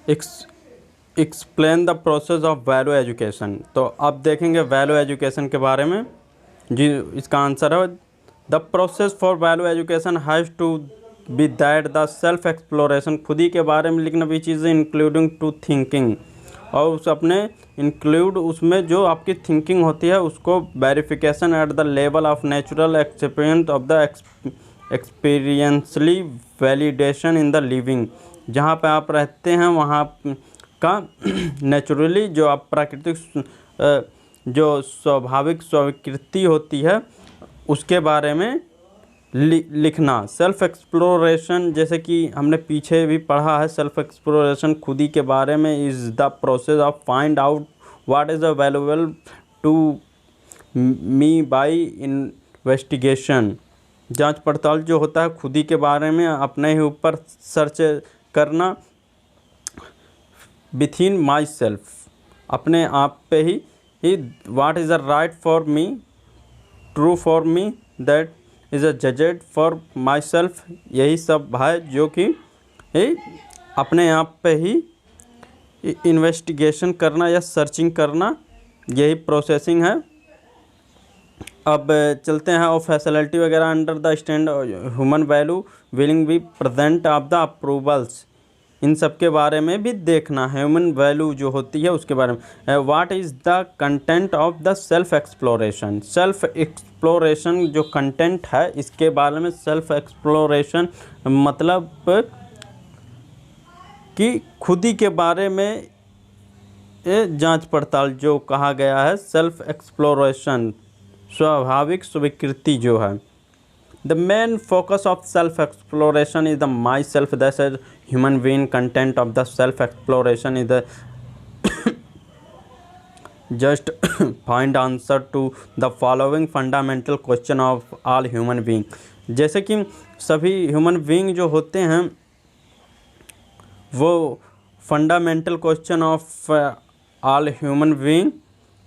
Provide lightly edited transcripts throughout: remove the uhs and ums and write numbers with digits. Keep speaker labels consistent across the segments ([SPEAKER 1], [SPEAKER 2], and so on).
[SPEAKER 1] Explain the process of value education. तो अब देखेंगे वैल्यू एजुकेशन के बारे में। जी, इसका आंसर है the process for value education has to be that the self exploration, खुद ही के बारे में लिखना भी चीज़ इंक्लूडिंग टू थिंकिंग, और उस अपने इंक्लूड उसमें जो आपकी थिंकिंग होती है उसको verification at the level of natural experience of the experientially validation in the living, जहाँ पे आप रहते हैं वहाँ का नेचुरली जो आप प्राकृतिक जो स्वाभाविक स्वीकृति होती है उसके बारे में लिखना। सेल्फ एक्सप्लोरेशन, जैसे कि हमने पीछे भी पढ़ा है, सेल्फ एक्सप्लोरेशन खुद ही के बारे में is the process of find out what is available to me by investigation. जांच पड़ताल जो होता है खुद ही के बारे में अपने ही ऊपर सर्च करना, विथ इन माई सेल्फ, अपने आप पे ही what is the right for me, true for me, that is a judged for myself. यही सब है जो कि अपने आप पे ही इन्वेस्टिगेशन करना या सर्चिंग करना, यही प्रोसेसिंग है। अब चलते हैं और फैसिलिटी वगैरह under the stand human value willing be present of the approvals, इन सब के बारे में भी देखना है। ह्यूमन वैल्यू जो होती है उसके बारे में what is the content of the self exploration, self exploration जो कंटेंट है इसके बारे में। सेल्फ एक्सप्लोरेशन मतलब कि खुद ही के बारे में जांच पड़ताल जो कहा गया है। सेल्फ एक्सप्लोरेशन स्वाभाविक स्वीकृति जो है। The main focus of self exploration is the my self, that is human being. Content of the self exploration is the just find answer to the following fundamental question of all human being. जैसे कि सभी human being जो होते हैं वो fundamental question of all human being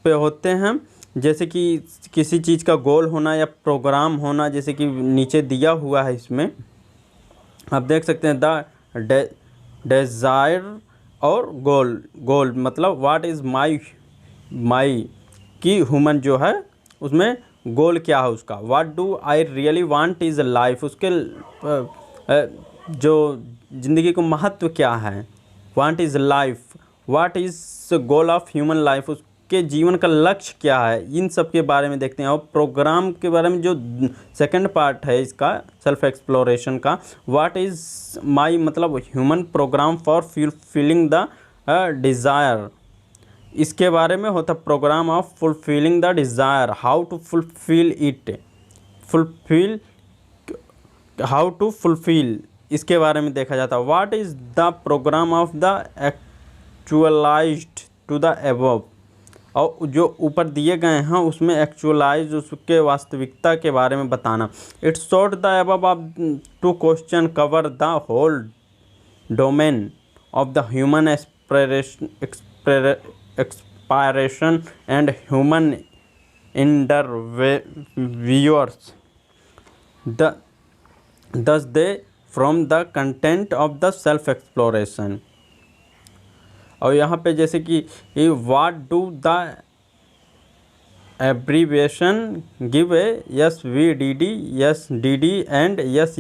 [SPEAKER 1] पे होते हैं। जैसे कि किसी चीज़ का गोल होना या प्रोग्राम होना, जैसे कि नीचे दिया हुआ है इसमें आप देख सकते हैं द डिज़ायर और गोल मतलब व्हाट इज़ माई की ह्यूमन जो है उसमें गोल क्या है उसका। What do I really want is life, उसके जो ज़िंदगी को महत्व क्या है। Want is life, what is goal of human life, उसके जीवन का लक्ष्य क्या है, इन सब के बारे में देखते हैं। और प्रोग्राम के बारे में जो सेकंड पार्ट है इसका सेल्फ एक्सप्लोरेशन का, व्हाट इज़ माई मतलब human programme for fulfilling the desire, इसके बारे में होता programme of fulfilling the desire, how to fulfil it, how to fulfil, इसके बारे में देखा जाता है। What is the programme of the actualised to the above, और जो ऊपर दिए गए हैं उसमें एक्चुअलाइज उसके वास्तविकता के बारे में बताना। It's short the above of two question cover the whole domain of the human expiration and human interviewers thus they from the content of the self exploration। और यहाँ पे जैसे कि what do the abbreviation give a SVDD, SDD and yes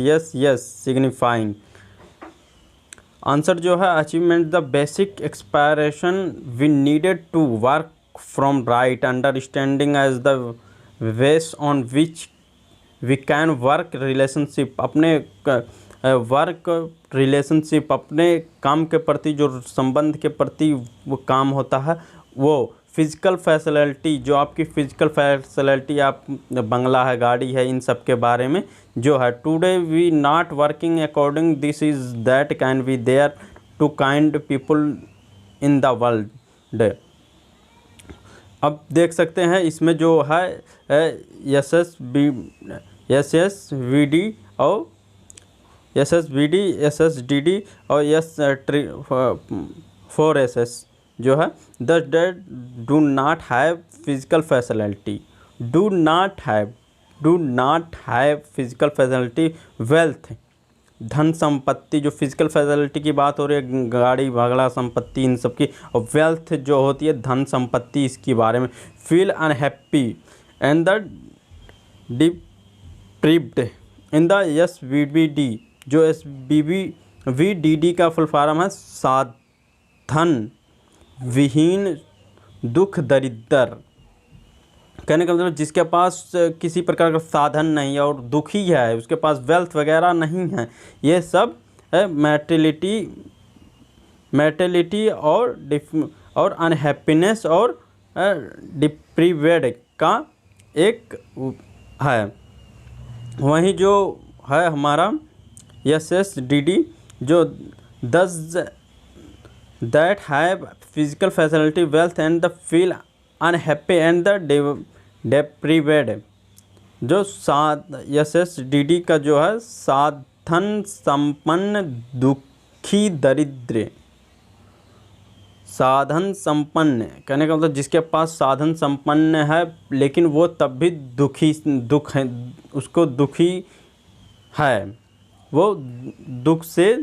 [SPEAKER 1] signifying। Answer जो है achievement the basic expiration we needed to work from right understanding as the base on which we can work relationship, अपने work relationship अपने काम के प्रति जो संबंध के प्रति वो काम होता है। वो फिज़िकल फैसिलिटी जो आपकी फ़िज़िकल फैसिलिटी, आप बंगला है, गाड़ी है, इन सब के बारे में जो है। Today we not working according this is that can be there two kind people in the world. अब देख सकते हैं इसमें जो है SSVD और SSDD और 4SS जो है। दस that do not have physical facility, do not have physical facility, wealth धन संपत्ति, जो फिजिकल फैसिलिटी की बात हो रही है, गाड़ी बंगला संपत्ति इन सब की, और वेल्थ जो होती है धन संपत्ति, इसके बारे में। Feel unhappy and the deprived in the SVD, जो SVD का फुल फॉर्म है साधन विहीन दुख दरिद्र। कहने का मतलब जिसके पास किसी प्रकार का साधन नहीं है और दुखी है, उसके पास वेल्थ वगैरह नहीं है, ये सब मैर्टेलिटी और अनहैप्पीनेस और डिप्रीवेड का एक है। वहीं जो है हमारा SSDD, जो दस that have physical facility wealth and the feel unhappy and the deprived, जो SSDD का जो है साधन संपन्न दुखी दरिद्र। साधन संपन्न कहने का मतलब जिसके पास साधन संपन्न है लेकिन वो तब भी दुख है, उसको दुखी है, वो दुख से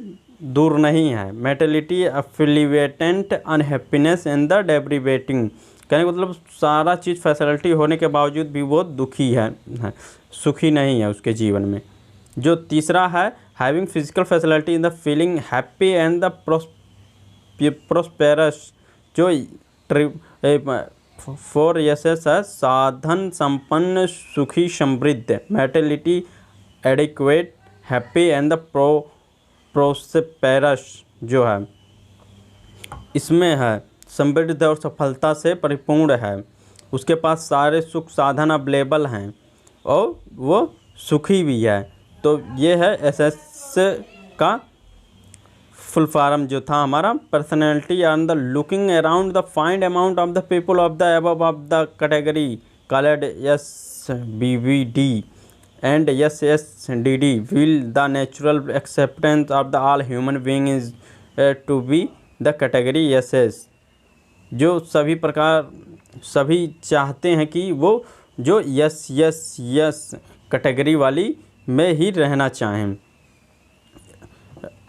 [SPEAKER 1] दूर नहीं है। मेटलिटी अफिलिवेटेंट अनहैप्पीनेस एंड द डेप्रीवेटिंग, कहने का मतलब सारा चीज़ फैसिलिटी होने के बावजूद भी वो दुखी है, सुखी नहीं है उसके जीवन में। जो तीसरा है having physical facility in the feeling happy and the prosperous, जो 4SS है साधन संपन्न सुखी समृद्ध। Mentally adequate happy and the prosperous, जो है इसमें है समृद्ध और सफलता से परिपूर्ण है, उसके पास सारे सुख साधन अवेलेबल हैं और वो सुखी भी है। तो ये है SS का फुल फॉर्म जो था हमारा personality and the looking around the find amount of the people of the above of the category called SBVD and SSDD will the natural acceptance of the all human being is to be the category SS, जो सभी चाहते हैं कि वो जो yes category वाली में ही रहना चाहें।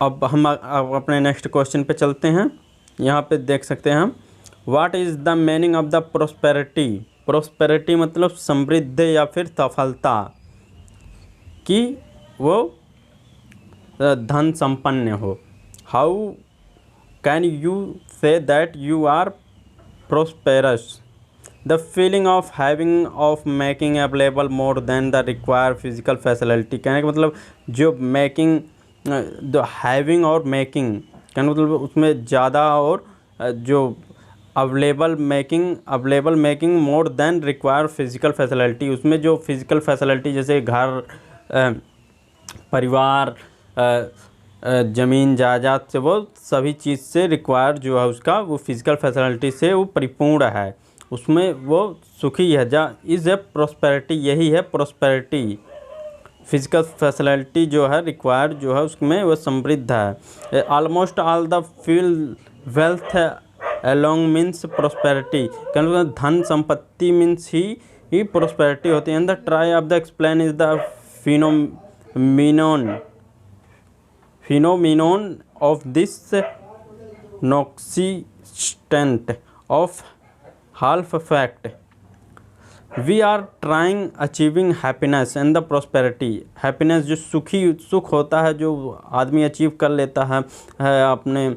[SPEAKER 1] अब हम अपने नेक्स्ट क्वेश्चन पे चलते हैं। यहाँ पे देख सकते हैं हम what is the meaning of the prosperity. Prosperity मतलब समृद्ध या फिर सफलता, कि वो धन संपन्न हो। How can you say that you are prosperous, the feeling of having of making available more than the require physical facility, कहने का मतलब जो मेकिंग द हैविंग और मेकिंग, कहने का मतलब उसमें ज़्यादा और जो available making more than require physical facility, उसमें जो फिजिकल फैसिलिटी जैसे घर परिवार ज़मीन जायदाद से वो सभी चीज़ से रिक्वायर जो है उसका वो फिजिकल फैसिलिटी से वो परिपूर्ण है, उसमें वो सुखी है। इज़ ए प्रोस्पेरिटी, यही है प्रोस्पेरिटी। फिजिकल फैसिलिटी जो है रिक्वायर्ड जो है उसमें वो समृद्ध है। Almost all the feel wealth along means prosperity, कहने धन संपत्ति मीन्स ही प्रोस्पेरिटी होती है। And the try of the explain is the phenomenon of this non-existent of half fact we are trying achieving happiness and the prosperity। happiness जो सुख होता है जो आदमी अचीव कर लेता है अपने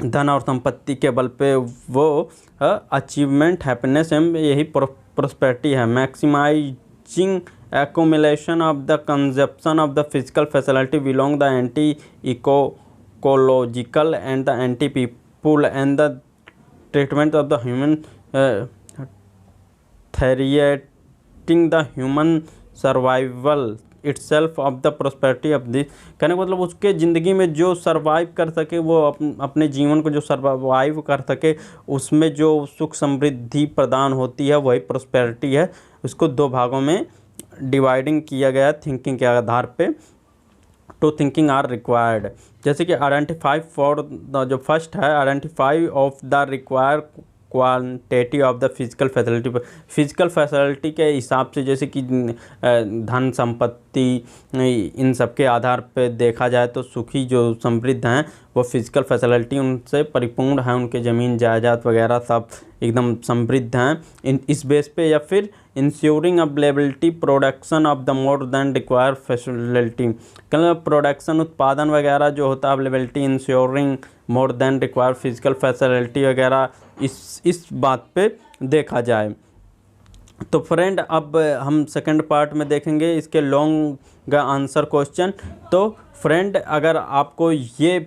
[SPEAKER 1] धन और संपत्ति के बल पे, वो अचीवमेंट हैप्पीनेस यही प्रोस्पेरिटी है। Maximising accumulation of the consumption of the physical facility belong the anti-ecological and the anti-people and the treatment of the human threatening the human survival itself of the prosperity of this, कहने का मतलब उसके ज़िंदगी में जो survive कर सके, वो अपने जीवन को जो सर्वाइव कर सके, उसमें जो सुख समृद्धि प्रदान होती है वही प्रोस्पेरिटी है। उसको दो भागों में डिवाइडिंग किया गया थिंकिंग के आधार पे। टू थिंकिंग आर रिक्वायर्ड, जैसे कि आइडेंटिफाई फॉर द, जो फर्स्ट है identify of the require quantity of the physical facility. Physical facility के हिसाब से, जैसे कि धन संपत्ति, इन सब के आधार पे देखा जाए तो सुखी जो समृद्ध हैं वो फिजिकल फैसिलिटी उनसे परिपूर्ण है, उनके ज़मीन जायदाद वगैरह सब एकदम समृद्ध हैं इस बेस पे। या फिर ensuring availability production of the more than require facility, मतलब प्रोडक्शन उत्पादन वगैरह जो होता है, अवेलेबिलिटी इंश्योरिंग मोर देन रिक्वायर फिजिकल फैसिलिटी वगैरह इस बात पे देखा जाए। तो फ्रेंड अब हम सेकंड पार्ट में देखेंगे इसके लॉन्ग आंसर क्वेश्चन। तो फ्रेंड अगर आपको ये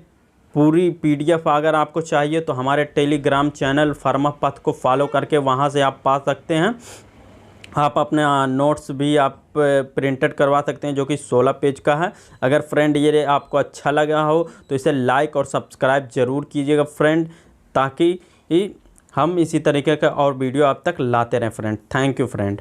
[SPEAKER 1] पूरी पीडीएफ अगर आपको चाहिए तो हमारे टेलीग्राम चैनल फार्मापथ को फॉलो करके वहाँ से आप पा सकते हैं। आप अपने नोट्स भी आप प्रिंटेड करवा सकते हैं जो कि 16 पेज का है। अगर फ्रेंड ये आपको अच्छा लगा हो तो इसे लाइक और सब्सक्राइब ज़रूर कीजिएगा फ्रेंड, ताकि हम इसी तरीके का और वीडियो आप तक लाते रहें फ्रेंड। Thank you friend.